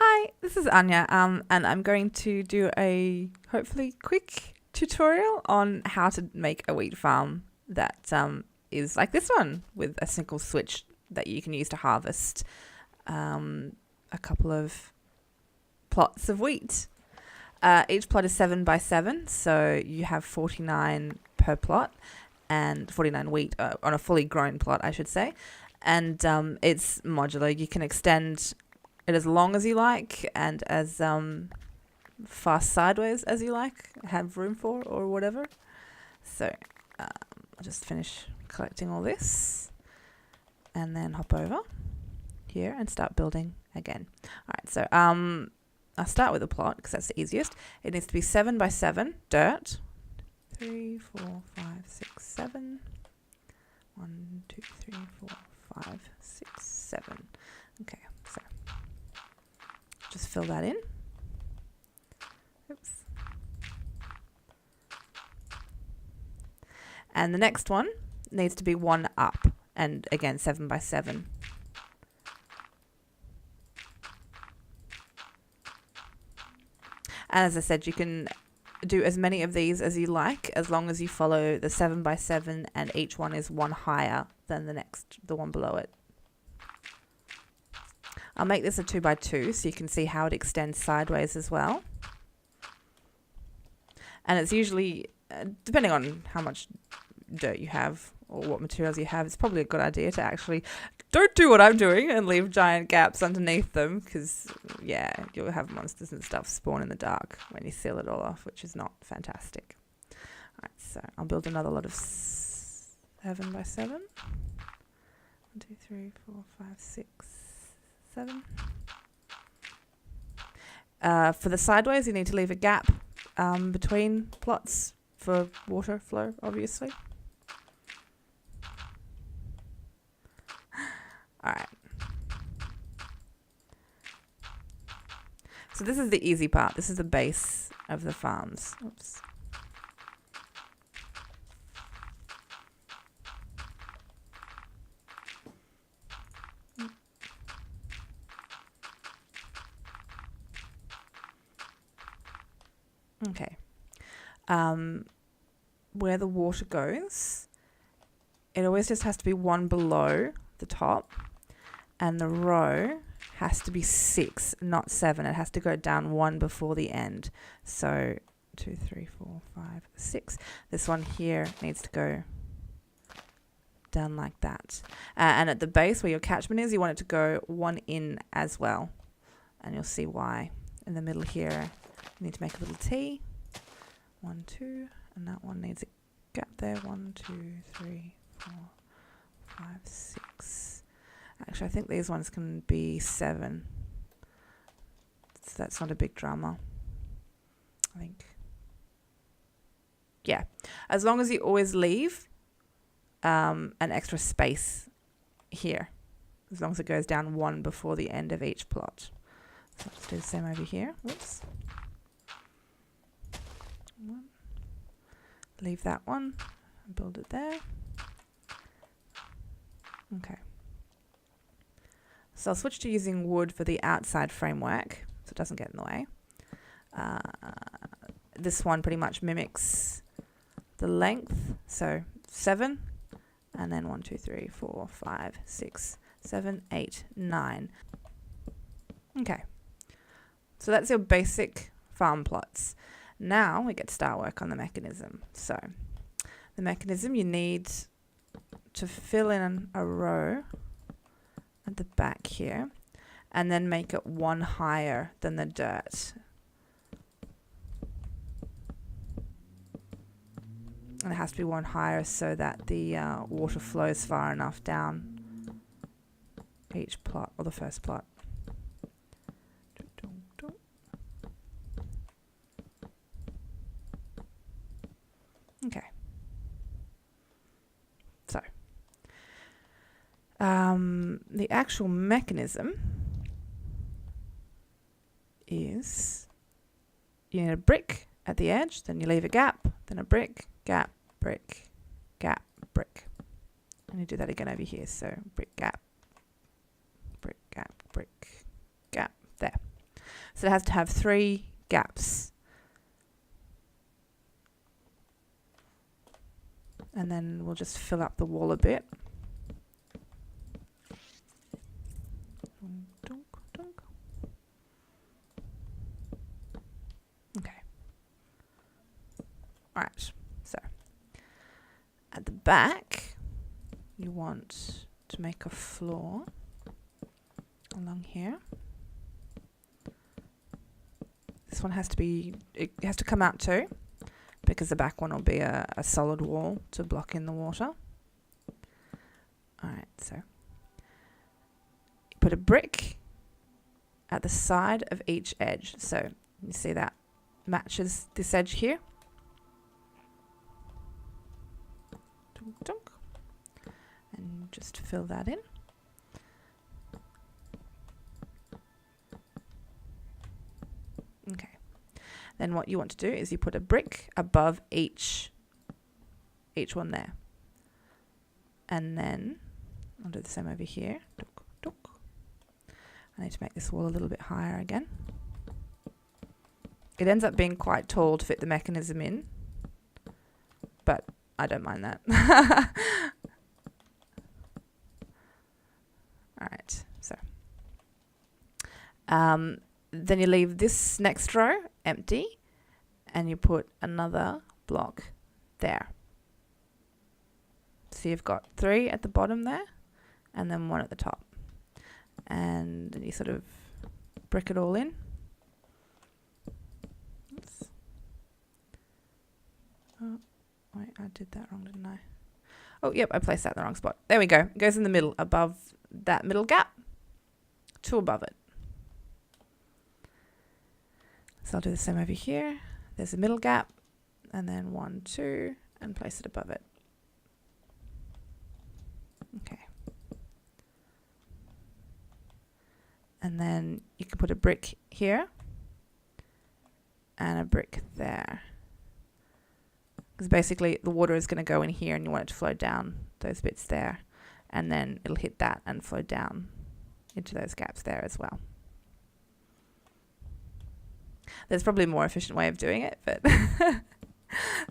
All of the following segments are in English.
Hi, this is Anya, and I'm going to do a hopefully quick tutorial on how to make a wheat farm that is like this one with a single switch that you can use to harvest a couple of plots of wheat. Each plot is 7 by 7, so you have 49 per plot, and 49 wheat on a fully grown plot, I should say. And it's modular. You can extend it as long as you like and as fast sideways as you like, have room for or whatever. So I'll just finish collecting all this and then hop over here and start building again. All right, so I'll start with the plot because that's the easiest. It needs to be 7 by 7 dirt. 3, 4, 5, 6, 7. 1, 2, 3, 4, 5, 6, 7. Okay, so just fill that in. Oops. And the next one needs to be 1 up, and again 7 by 7. And as I said, you can do as many of these as you like, as long as you follow the 7 by 7 and each one is 1 higher than the one below it. I'll make this a 2 by 2 so you can see how it extends sideways as well. And it's usually, depending on how much dirt you have or what materials you have, it's probably a good idea to actually don't do what I'm doing and leave giant gaps underneath them, because yeah, you'll have monsters and stuff spawn in the dark when you seal it all off, which is not fantastic. Alright, so I'll build another lot of 7 by 7. 1, 2, 3, 4, 5, 6, 7. For the sideways, you need to leave a gap between plots for water flow, obviously. Alright. So this is the easy part. This is the base of the farms. Oops. Okay. Where the water goes, it always just has to be 1 below the top, and the row has to be 6, not 7. It has to go down 1 before the end. So 2, 3, 4, 5, 6. This one here needs to go down like that. And at the base where your catchment is, you want it to go 1 in as well. And you'll see why. In the middle here, you need to make a little T. 1, 2, and that one needs a gap there. 1, 2, 3, 4, 5, 6. Actually, I think these ones can be 7. So that's not a big drama, I think. Yeah, as long as you always leave an extra space here, as long as it goes down 1 before the end of each plot. So let's do the same over here. Whoops. 1. Leave that one and build it there. Okay. So I'll switch to using wood for the outside framework so it doesn't get in the way. This one pretty much mimics the length. So 7, and then 1, 2, 3, 4, 5, 6, 7, 8, 9. Okay. So that's your basic farm plots. Now we get to start work on the mechanism. So the mechanism, you need to fill in a row at the back here and then make it 1 higher than the dirt. And it has to be 1 higher so that the water flows far enough down each plot, or the first plot. Okay. So, the actual mechanism is you need a brick at the edge, then you leave a gap, then a brick, gap, brick, gap, brick. And you do that again over here. So brick, gap, brick, gap, brick, gap, there. So it has to have 3 gaps. And then we'll just fill up the wall a bit. Okay. Alright, so at the back, you want to make a floor along here. This one has to be, it has to come out too, because the back one will be a solid wall to block in the water. Alright, so put a brick at the side of each edge. So you see that matches this edge here. Dunk, dunk. And just fill that in. Okay. Then what you want to do is you put a brick above each one there. And then I'll do the same over here. Dunk, dunk. I need to make this wall a little bit higher again. It ends up being quite tall to fit the mechanism in, but I don't mind that. Alright, so then you leave this next row empty and you put another block there. So you've got 3 at the bottom there and then 1 at the top. And then you sort of brick it all in. Oops. Oh, wait, I did that wrong, didn't I? Oh, yep, I placed that in the wrong spot. There we go. It goes in the middle, above that middle gap, 2 above it. So I'll do the same over here. There's a middle gap, and then 1, 2, and place it above it. Okay. And then you can put a brick here and a brick there. Because basically the water is going to go in here and you want it to flow down those bits there. And then it'll hit that and flow down into those gaps there as well. There's probably a more efficient way of doing it, but this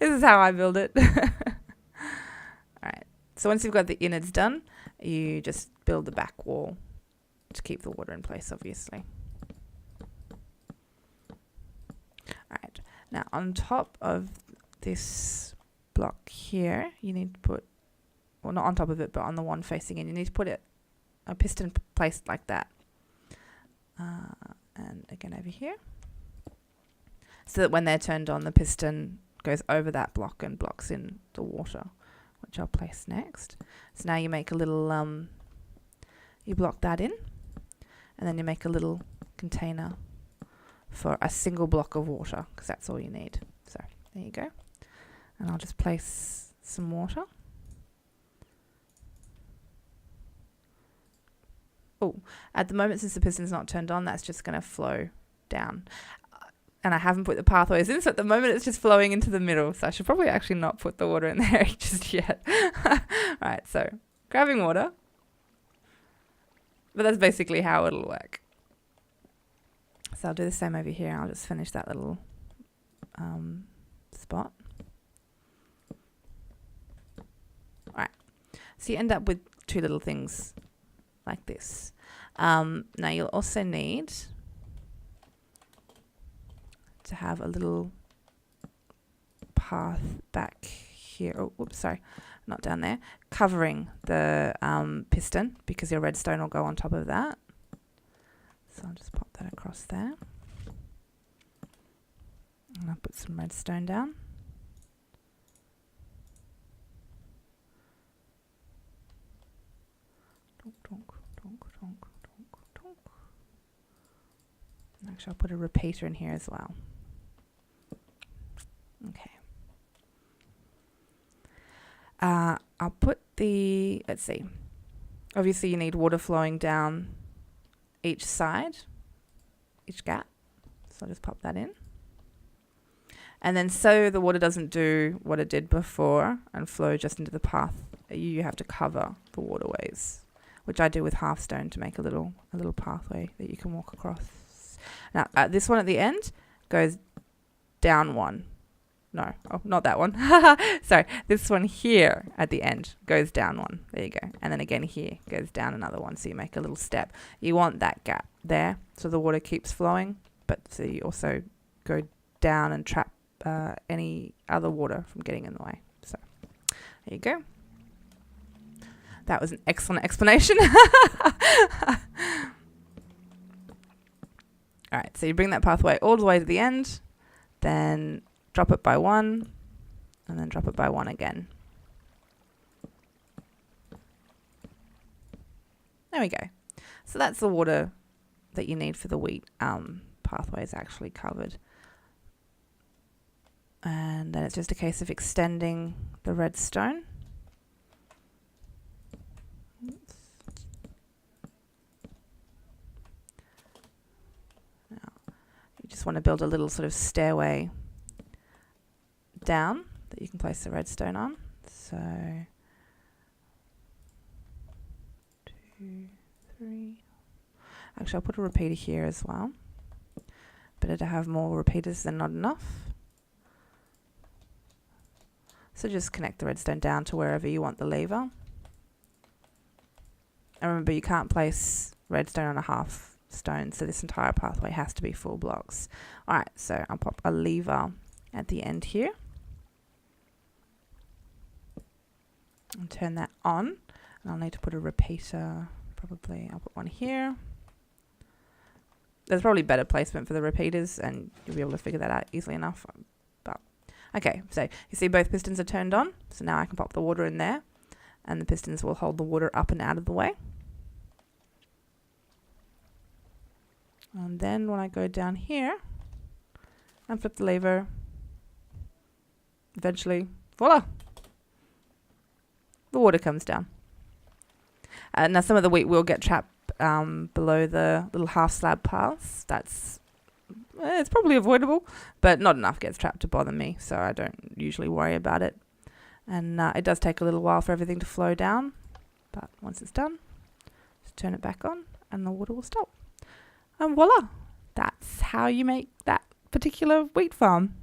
is how I build it. Alright, so once you've got the innards done, you just build the back wall to keep the water in place, obviously. Alright, now on top of this block here, you need to put, well, not on top of it, but on the one facing in, you need to put a piston placed like that. And again over here. So that when they're turned on, the piston goes over that block and blocks in the water, which I'll place next. So now you make a little, you block that in, and then you make a little container for a single block of water, because that's all you need. So there you go. And I'll just place some water. Oh, at the moment, since the piston's not turned on, that's just going to flow down. And I haven't put the pathways in, so at the moment it's just flowing into the middle. So I should probably actually not put the water in there just yet. Right, so grabbing water. But that's basically how it'll work. So I'll do the same over here. I'll just finish that little spot. Alright, so you end up with 2 little things like this. Now you'll also need to have a little path back here. Oh, whoops, sorry, not down there. Covering the piston, because your redstone will go on top of that. So I'll just pop that across there. And I'll put some redstone down. Donk, donk, donk, donk, donk, donk. And actually, I'll put a repeater in here as well. Okay. I'll put the, let's see. Obviously, you need water flowing down each side, each gap. So I'll just pop that in. And then so the water doesn't do what it did before and flow just into the path, you have to cover the waterways, which I do with half stone to make a little pathway that you can walk across. Now, this one at the end goes down one. No, oh, not that one. Sorry, this one here at the end goes down one. There you go. And then again here goes down another one. So you make a little step. You want that gap there so the water keeps flowing, but so you also go down and trap any other water from getting in the way. So there you go. That was an excellent explanation. All right, so you bring that pathway all the way to the end, then drop it by one, and then drop it by one again. There we go. So that's the water that you need for the wheat pathway is actually covered. And then it's just a case of extending the redstone. Oops. Now, you just want to build a little sort of stairway down that you can place the redstone on. So 2, 3. Actually, I'll put a repeater here as well. Better to have more repeaters than not enough. So just connect the redstone down to wherever you want the lever. And remember, you can't place redstone on a half stone, so this entire pathway has to be full blocks. Alright, so I'll pop a lever at the end here. And turn that on. And I'll need to put a repeater, probably. I'll put one here. There's probably better placement for the repeaters, and you'll be able to figure that out easily enough. But okay, so you see both pistons are turned on. So now I can pop the water in there, and the pistons will hold the water up and out of the way. And then when I go down here and flip the lever, eventually, voila, the water comes down. Now some of the wheat will get trapped below the little half slab piles. That's it's probably avoidable, but not enough gets trapped to bother me, so I don't usually worry about it. And it does take a little while for everything to flow down, but once it's done, just turn it back on and the water will stop. And voila, that's how you make that particular wheat farm.